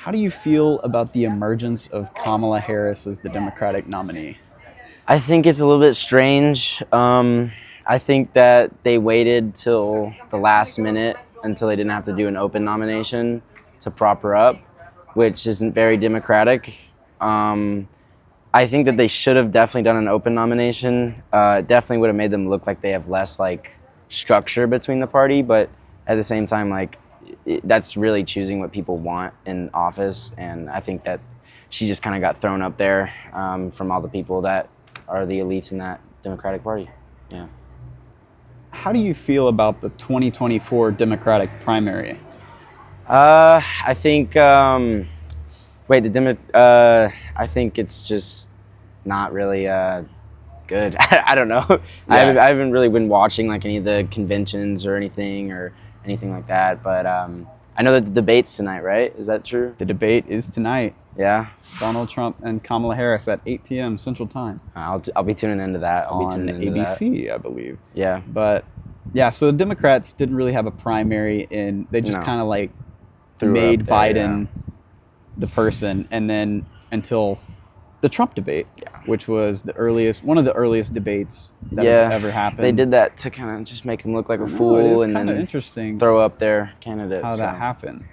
How do you feel about the emergence of Kamala Harris as the Democratic nominee? I think it's a little bit strange. I think that they waited till the last minute until they didn't have to do an open nomination to prop her up, which isn't very democratic. Um, I think that they should have definitely done an open nomination. It definitely would have made them look like they have less structure between the party, but at the same time, that's really choosing what people want in office, and I think that she just kind of got thrown up there from all the people that are the elites in that Democratic Party. Yeah. How do you feel about the 2024 Democratic primary? I think. Wait, I think it's just not really good. I don't know. Yeah. I haven't really been watching any of the conventions or anything like that. But I know that the debate's tonight, right? Is that true? The debate is tonight. Yeah. Donald Trump and Kamala Harris at 8 p.m. Central Time I'll be tuning into that. I'll be on tuning into ABC, I believe. Yeah. But yeah, so the Democrats didn't really have a primary, and they just No. kind of Threw her made up there, Biden the person, and then until the Trump debate, which was one of the earliest debates that has ever happened. They did that to kind of just make him look like a It fool, is and kind of then interesting throw up their candidate. how that happened.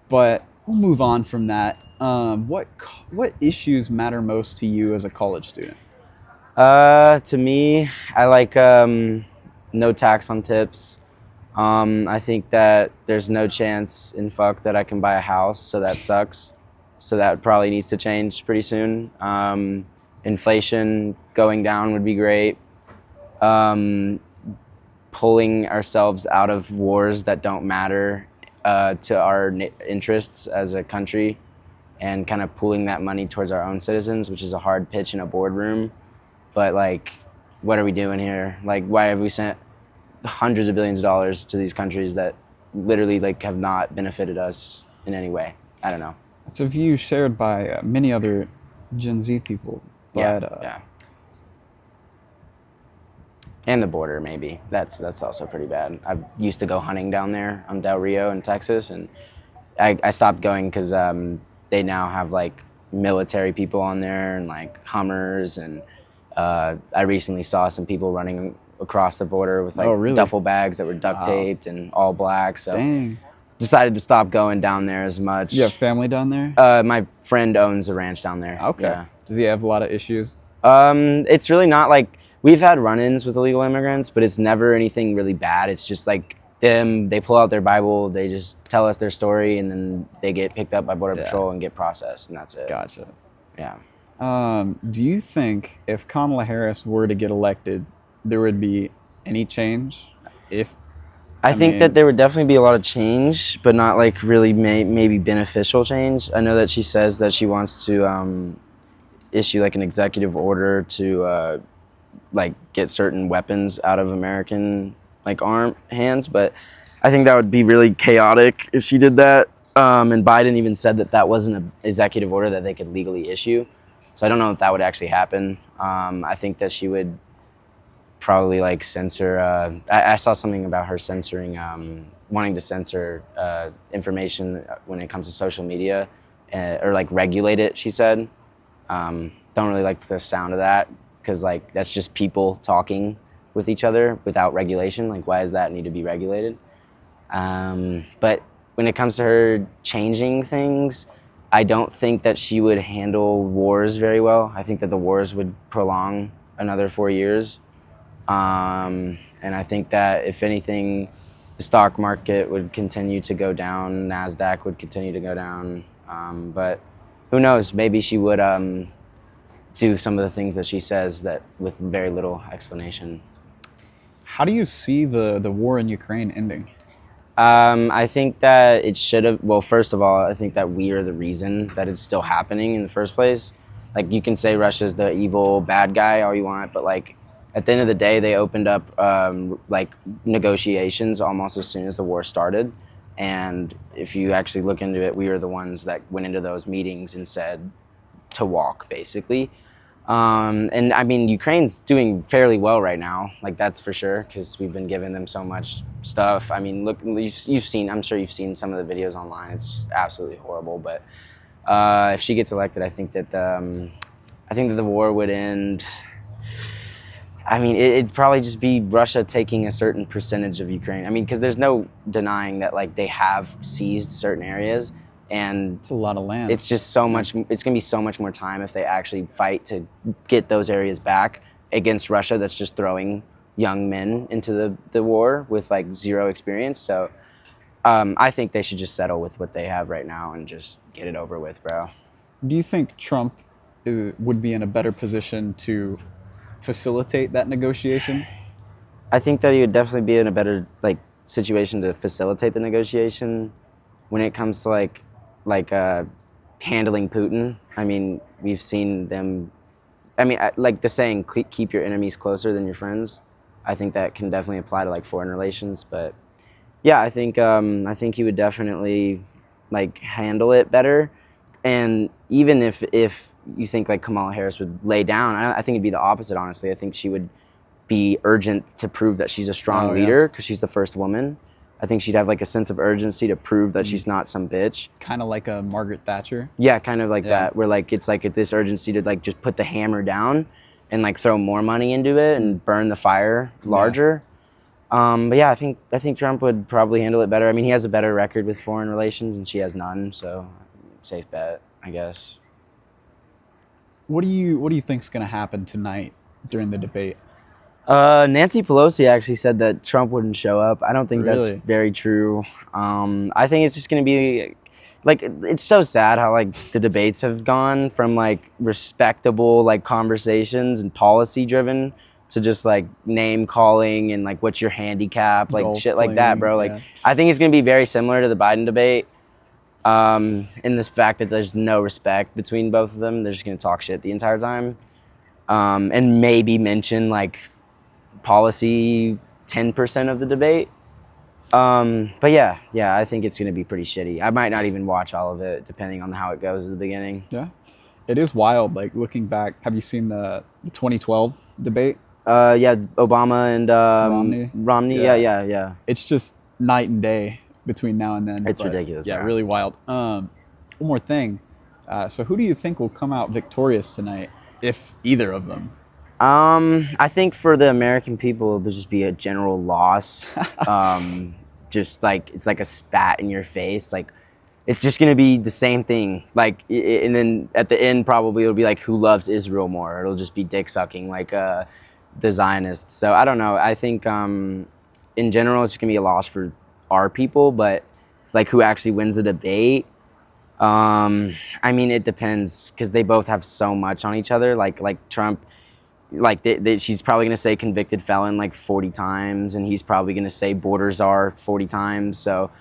But we'll move on from that. What issues matter most to you as a college student? To me, I like no tax on tips. I think that there's no chance in fuck that I can buy a house, so that sucks. So that probably needs to change pretty soon. Inflation going down would be great. Pulling ourselves out of wars that don't matter to our interests as a country, and kind of pooling that money towards our own citizens, which is a hard pitch in a boardroom. But what are we doing here? Why have we sent hundreds of billions of dollars to these countries that literally have not benefited us in any way? I don't know. It's a view shared by many other Gen Z people. But, yeah. And the border, maybe. That's also pretty bad. I used to go hunting down there on Del Rio in Texas, and I stopped going because they now have military people on there and Hummers, and I recently saw some people running across the border with really? duffel bags that were duct taped and all black. So dang. decided to stop going down there as much. You have family down there? My friend owns a ranch down there. Okay. Yeah. Does he have a lot of issues? It's really not we've had run-ins with illegal immigrants, but it's never anything really bad. It's just them, they pull out their Bible, they just tell us their story, and then they get picked up by Border Patrol and get processed, and that's it. Gotcha. Yeah. Do you think if Kamala Harris were to get elected, there would be any change? I think that there would definitely be a lot of change, but not really maybe beneficial change. I know that she says that she wants to issue an executive order to get certain weapons out of American arm hands, but I think that would be really chaotic if she did that. And Biden even said that wasn't an executive order that they could legally issue. So I don't know if that would actually happen. I think that she would probably censor. I saw something about her censoring, wanting to censor information when it comes to social media, or regulate it. She said. Don't really like the sound of that, because that's just people talking with each other without regulation. Why does that need to be regulated? But when it comes to her changing things, I don't think that she would handle wars very well. I think that the wars would prolong another 4 years. And I think that if anything, the stock market would continue to go down, NASDAQ would continue to go down. But who knows, maybe she would do some of the things that she says that with very little explanation. How do you see the war in Ukraine ending? I think that it should have. Well, first of all, I think that we are the reason that it's still happening in the first place. You can say Russia's the evil bad guy all you want, but at the end of the day, they opened up negotiations almost as soon as the war started. And if you actually look into it, we were the ones that went into those meetings and said to walk, basically. And I mean, Ukraine's doing fairly well right now, like that's for sure, because we've been giving them so much stuff. I mean, look, you've seen, I'm sure you've seen some of the videos online. It's just absolutely horrible. But if she gets elected, I think that the war would end. I mean, it'd probably just be Russia taking a certain percentage of Ukraine. I mean, because there's no denying that like they have seized certain areas, and It's a lot of land. it's just so much. It's gonna be so much more time if they actually fight to get those areas back against Russia. That's just throwing young men into the war with like zero experience. So I think they should just settle with what they have right now and just get it over with, bro. Do you think Trump would be in a better position to facilitate that negotiation? I think that he would definitely be in a better like situation to facilitate the negotiation when it comes to like handling Putin. I mean, we've seen them. I mean, like the saying, "Keep your enemies closer than your friends." I think that can definitely apply to like foreign relations. But yeah, I think he would definitely like handle it better. And even if you think like Kamala Harris would lay down, I think it'd be the opposite. Honestly, I think she would be urgent to prove that she's a strong Oh, yeah. leader because she's the first woman. I think she'd have like a sense of urgency to prove that she's not some bitch. Kind of like a Margaret Thatcher. Yeah, kind of like Yeah. that, where like it's like this urgency to like just put the hammer down and like throw more money into it and burn the fire larger. But yeah, I think Trump would probably handle it better. I mean, he has a better record with foreign relations and she has none, so safe bet, I guess. What do you think's going to happen tonight during the debate? Nancy Pelosi actually said that Trump wouldn't show up. I don't think Really? that's very true. I think it's just going to be like, it's so sad how like the debates have gone from like respectable like conversations and policy driven to just like name calling and like what's your handicap, like Golf shit like that, bro. Like playing, I think it's going to be very similar to the Biden debate. In this fact that there's no respect between both of them. They're just going to talk shit the entire time. And maybe mention like policy 10% of the debate. But yeah, I think it's going to be pretty shitty. I might not even watch all of it depending on how it goes at the beginning. Yeah. It is wild. Like looking back, have you seen the 2012 debate? Yeah, Obama and Romney. Yeah. Yeah. It's just night and day between now and then. It's but, ridiculous, Yeah, bro. really wild. One more thing. So who do you think will come out victorious tonight, if either of them? I think for the American people, it'll just be a general loss. Just like it's like a spat in your face. Like it's just gonna be the same thing. Like and then at the end, probably it'll be like who loves Israel more. It'll just be dick sucking like the Zionists. So I don't know. I think in general, it's just gonna be a loss for our people. But like who actually wins the debate? I mean, it depends because they both have so much on each other. Like Trump. Like she's probably gonna say convicted felon like 40 times, and he's probably gonna say border czar 40 times. So,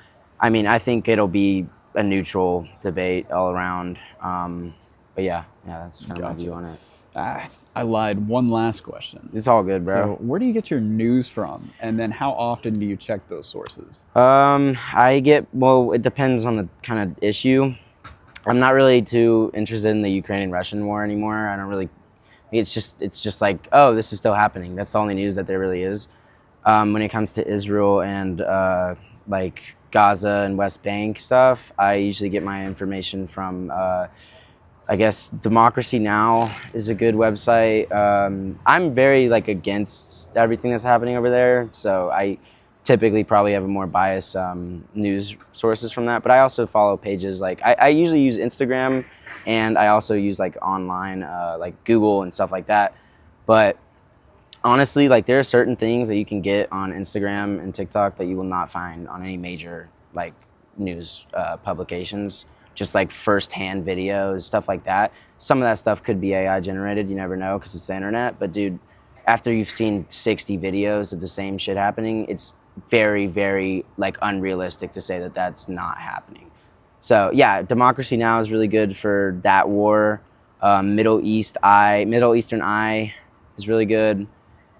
I mean, I think it'll be a neutral debate all around. But yeah, that's kind of my view on it. I lied. One last question. It's all good, bro. So where do you get your news from, and then how often do you check those sources? Well, it depends on the kind of issue. I'm not really too interested in the Ukrainian-Russian war anymore. I don't really. It's just like, oh, this is still happening. That's the only news that there really is. When it comes to Israel and like Gaza and West Bank stuff, I usually get my information from, I guess, Democracy Now! Is a good website. I'm very like against everything that's happening over there, so I typically probably have a more biased news sources from that. But I also follow pages like I usually use Instagram. And I also use like online, like Google and stuff like that. But honestly, like there are certain things that you can get on Instagram and TikTok that you will not find on any major like news publications. Just like first-hand videos, stuff like that. Some of that stuff could be AI generated. You never know because it's the internet. But dude, after you've seen 60 videos of the same shit happening, it's very, very like unrealistic to say that that's not happening. So yeah, Democracy Now! Is really good for that war. Middle Eastern Eye is really good.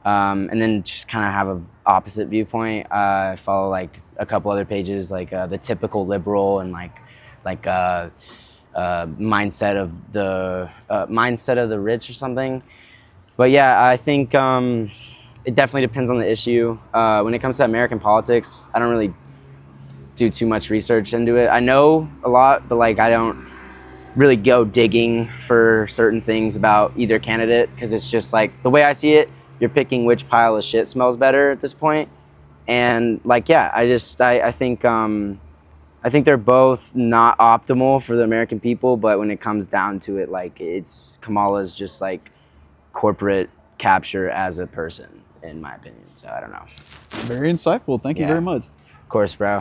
And then just kind of have an opposite viewpoint. I follow like a couple other pages like The Typical Liberal and like mindset of the rich or something. But yeah, I think it definitely depends on the issue. When it comes to American politics, I don't really do too much research into it. I know a lot, but like I don't really go digging for certain things about either candidate, because it's just like, the way I see it, you're picking which pile of shit smells better at this point. And like, yeah, I think they're both not optimal for the American people, but when it comes down to it, like, Kamala's just like corporate capture as a person, in my opinion. So I don't know. Very insightful. Thank you Yeah. very much. Of course, bro.